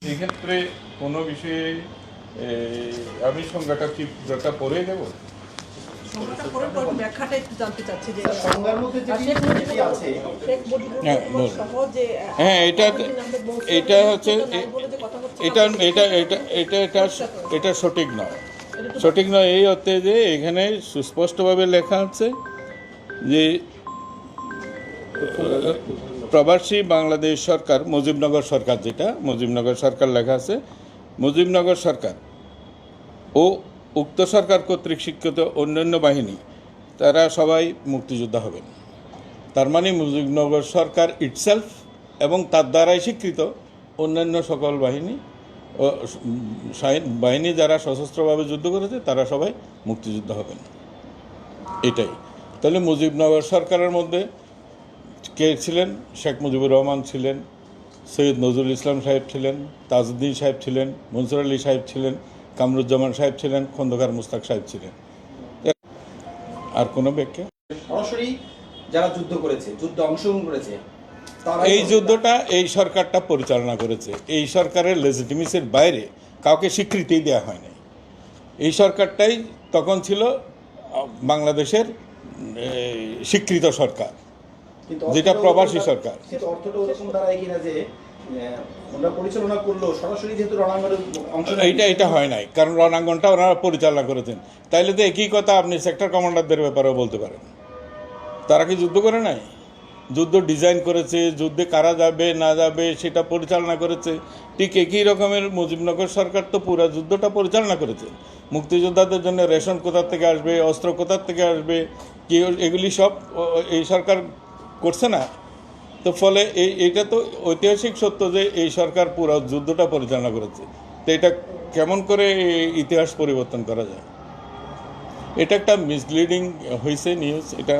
এক্ষেত্রে কোনো বিষয়ে আমি সংজ্ঞাটা কি দরকার পড়ে দেব? ব্যাখ্যাটা একটু জানতে চাচ্ছি যে সংজ্ঞার মধ্যে যেটি আছে হ্যাঁ, এটা হচ্ছে এটা সঠিক নয়। সঠিক নয় এই অর্থে যে এখানে সুস্পষ্টভাবে লেখা আছে যে প্রবাসী বাংলাদেশ সরকার, মুজিবনগর সরকার, যেটা মুজিবনগর সরকার লেখা আছে, মুজিবনগর সরকার ও উক্ত সরকার কর্তৃক স্বীকৃত অন্যান্য বাহিনী তারা সবাই মুক্তিযোদ্ধা হবেন। তার মানে মুজিবনগর সরকার ইটসেলফ এবং তার দ্বারাই স্বীকৃত অন্যান্য সকল বাহিনী ও বাহিনী যারা সশস্ত্রভাবে যুদ্ধ করেছে তারা সবাই মুক্তিযোদ্ধা হবেন। এটাই। তাহলে মুজিবনগর সরকারের মধ্যে কে ছিলেন? শেখ মুজিবুর রহমান ছিলেন, সৈয়দ নজরুল ইসলাম সাহেব ছিলেন, তাজউদ্দিন সাহেব ছিলেন, মনসুর আলী সাহেব ছিলেন, কামরুজ্জামান সাহেব ছিলেন, খন্দকার মুস্তাক সাহেব ছিলেন। আর কোনো ব্যাখ্যা? সরাসরি যারা যুদ্ধ করেছে, যুদ্ধে অংশগ্রহণ করেছে, এই যুদ্ধটা এই সরকারটা পরিচালনা করেছে। এই সরকারের লেজিটিমেসির বাইরে কাউকে স্বীকৃতি দেওয়া হয়নি। এই সরকারটাই তখন ছিল বাংলাদেশের স্বীকৃত সরকার, যেটা প্রবাসী সরকার। অর্থটা ওরকম দাঁড়ায় কিনা যে ওরা পরিচালনা করলো সরাসরি, যেহেতু রণাঙ্গনের অংশ এটা হয় নাই, কারণ রণাঙ্গনটা ওনারা পরিচালনা করেছেন। তাইলে তো একই কথা আপনি সেক্টর কমান্ডারদের ব্যাপারেও বলতে পারেন। তারা কি যুদ্ধ করে নাই? যুদ্ধ ডিজাইন করেছে, যুদ্ধে কারা যাবে না যাবে সেটা পরিচালনা করেছে। ঠিক একই রকমের মুজিবনগর সরকার তো পুরো যুদ্ধটা পরিচালনা করেছে। মুক্তিযোদ্ধাদের জন্য রেশন কোথার থেকে আসবে, অস্ত্র কোথার থেকে আসবে, কি এগুলি সব এই সরকার করছে না। তো ফলে এইটা তো ঐতিহাসিক সত্য যে এই সরকার পুরো যুদ্ধটা পরিচালনা করেছে। তো এটা কেমন করে ইতিহাস পরিবর্তন করা যায়? এটা একটা মিসলিডিং হয়েছে নিউজ। এটা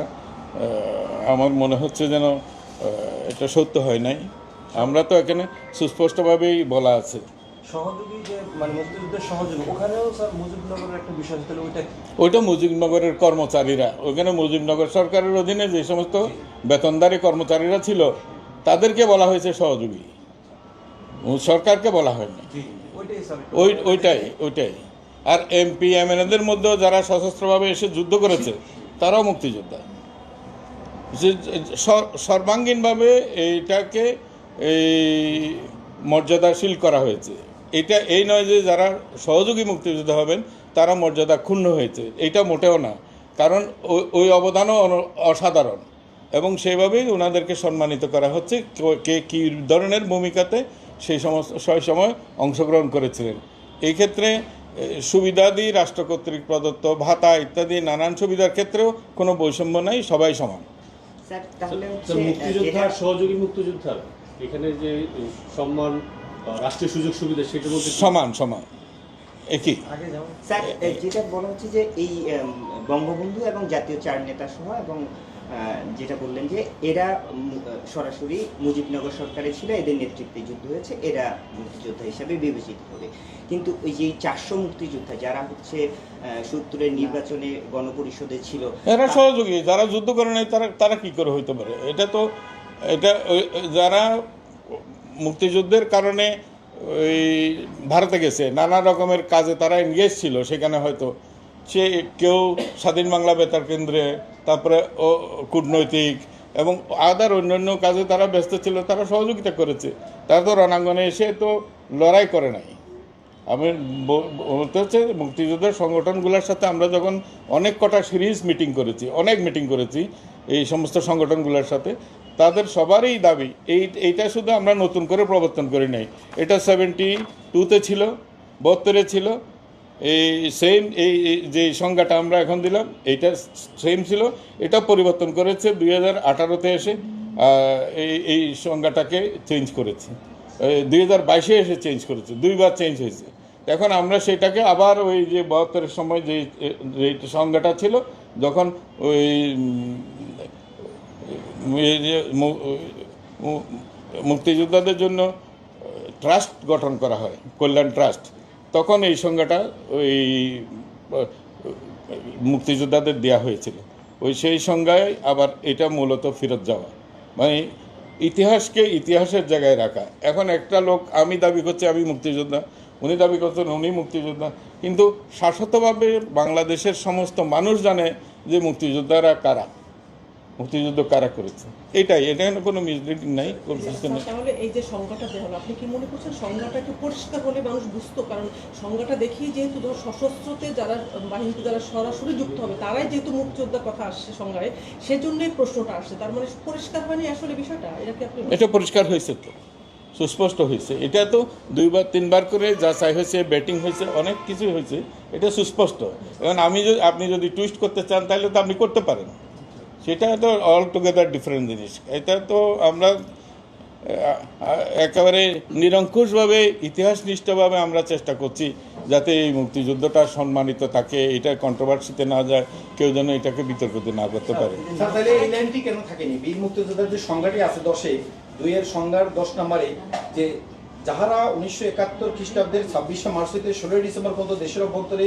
আমার মনে হচ্ছে যেন এটা সত্য হয় নাই। আমরা তো এখানে সুস্পষ্টভাবেই বলা আছে সহযোগী, যে মানে মুক্তিযুদ্ধের সহযোগী, ওখানেও স্যার মুজিবনগরের একটা বিষয়, তাহলে ওইটা মুজিবনগরের কর্মচারীরা, ওখানে মুজিবনগর সরকারের অধীনে যে সমস্ত বেতনদারী কর্মচারীরা ছিল তাদেরকে বলা হয়েছে সহযোগী, সরকারকে বলা হয়নি। ওইটাই। আর এমপি এমএলএদের মধ্যেও যারা সশস্ত্রভাবে এসে যুদ্ধ করেছে তারাও মুক্তিযোদ্ধা। সর্বাঙ্গীনভাবে এইটাকে এই মর্যাদাশীল করা হয়েছে। এটা এই নয় যে যারা সহযোগী মুক্তিযোদ্ধা হবেন তারা মর্যাদা ক্ষুণ্ণ হয়েছে, এটা মোটেও না। কারণ ওই অবদানও অসাধারণ এবং সেইভাবেই ওনাদেরকে সম্মানিত করা হচ্ছে কে কী ধরনের ভূমিকাতে সেই সময় অংশগ্রহণ করেছিলেন। এই ক্ষেত্রে সুবিধাদি রাষ্ট্র কর্তৃক প্রদত্ত ভাতা ইত্যাদি নানান সুবিধার ক্ষেত্রেও কোনো বৈষম্য নাই, সবাই সমান। মুক্তিযোদ্ধা সহযোগী মুক্তিযোদ্ধা এখানে যে সম্মান রাষ্ট্রীয় সুযোগ সুবিধা সেটার মধ্যে সমান একই। স্যার, যেটা বলা হচ্ছে যে এই বঙ্গবন্ধু এবং জাতীয় চার নেতা সহ এবং যেটা বললেন যে এরা সরাসরি মুজিবনগর সরকারে ছিল, এদের নেতৃত্বে যুদ্ধ হয়েছে, এরা মুক্তিযোদ্ধা হিসাবে বিবেচিত হবে। কিন্তু ওই যে 400 মুক্তিযোদ্ধা যারা হচ্ছে 70-এর নির্বাচনে গণপরিষদে ছিল, এরা সহযোগী। যারা যুদ্ধ করে নাই তারা কি করে হইতে পারে? এটা যারা মুক্তিযুদ্ধের কারণে ওই ভারতে গেছে, নানা রকমের কাজে তারা এনগেজ ছিল, সেখানে হয়তো সে কেউ স্বাধীন বাংলা বেতার কেন্দ্রে, তারপরে কূটনৈতিক এবং আদার অন্যান্য কাজে তারা ব্যস্ত ছিল, তারা সহযোগিতা করেছে। তারা তো রণাঙ্গনে এসে তো লড়াই করে নাই। আমি বলতে হচ্ছে মুক্তিযুদ্ধের সংগঠনগুলোর সাথে আমরা যখন অনেক কটা সিরিজ মিটিং করেছি এই সমস্ত সংগঠনগুলোর সাথে, তাদের সবারই দাবি এইটা শুধু আমরা নতুন করে প্রবর্তন করি নাই। এটা 72-তে ছিল, 72-এ ছিল, এই সেম এই যে সংজ্ঞাটা আমরা এখন দিলাম এইটা সেম ছিল। এটা পরিবর্তন করেছে 2018-তে এসে, এই সংজ্ঞাটাকে চেঞ্জ করেছে। 2022-এ এসে চেঞ্জ করেছে, 2বার চেঞ্জ হয়েছে। এখন আমরা সেটাকে আবার ওই যে 72-এর সময় যে সংজ্ঞাটা ছিল, যখন ওই মুক্তিযোদ্ধাদের জন্য ট্রাস্ট গঠন করা হয়, কল্যাণ ট্রাস্ট, তখন এই সংজ্ঞাটা ওই মুক্তিযোদ্ধাদের দেওয়া হয়েছিল। সেই সংজ্ঞায় আবার এটা মূলত ফেরত যাওয়া, মানে ইতিহাসকে ইতিহাসের জায়গায় রাখা। এখন একটা লোক আমি দাবি করছি আমি মুক্তিযোদ্ধা, উনি দাবি করছেন উনি মুক্তিযোদ্ধা, কিন্তু শাশ্বতভাবে বাংলাদেশের সমস্ত মানুষ জানে যে মুক্তিযোদ্ধারা কারা, মুক্তিযুদ্ধ কারা করেছে। এটাই, এটা কোনো মিসলিডিং নাই, কোনো কিছু নেই। তাহলে এই যে সংজ্ঞাটা দেওয়া হলো, আপনি কি মনে করছেন সংজ্ঞাটা একটু পরিষ্কার হলে মানুষ বুঝতো? কারণ সংজ্ঞাটা দেখেই যেহেতু ধরো সশস্ত্রতে যারা বাহিনীতে যারা সরাসরি যুক্ত হবে তারাই যেহেতু মুক্তিযোদ্ধার কথা আসছে সংজ্ঞায়, সেজন্যই প্রশ্নটা আসছে। তার মানে পরিষ্কার হয়নি আসলে বিষয়টা, এটা কি আপনি? এটা পরিষ্কার হয়েছে, তো সুস্পষ্ট হয়েছে। এটা তো 2বার 3বার করে যাচাই হয়েছে, ব্যাটিং হয়েছে, অনেক কিছু হয়েছে, এটা সুস্পষ্ট। এখন আপনি যদি টুইস্ট করতে চান তাহলে তো আপনি করতে পারেন, সেটা তো অল টুগেদার ডিফারেন্ট জিনিস। এটা তো আমরা একেবারে নিরঙ্কুশভাবে ইতিহাসনিষ্ঠভাবে আমরা চেষ্টা করছি যাতে এই মুক্তিযুদ্ধটা সম্মানিত থাকে, এটা কন্ট্রোভার্সিতে না যায়, কেউ যেন এটাকে বিতর্কিত না করতে পারে। স্যার তাহলে এই লাইনটি কেন থাকেনি? বীর মুক্তিযোদ্ধার যে সংজ্ঞাটি আছে 10-এ 2-এর সংজ্ঞার 10 নম্বরে, যে যাহারা 1971 খ্রিস্টাব্দের 26শে মার্চ হইতে 16ই ডিসেম্বর পর্যন্ত দেশের অভ্যন্তরে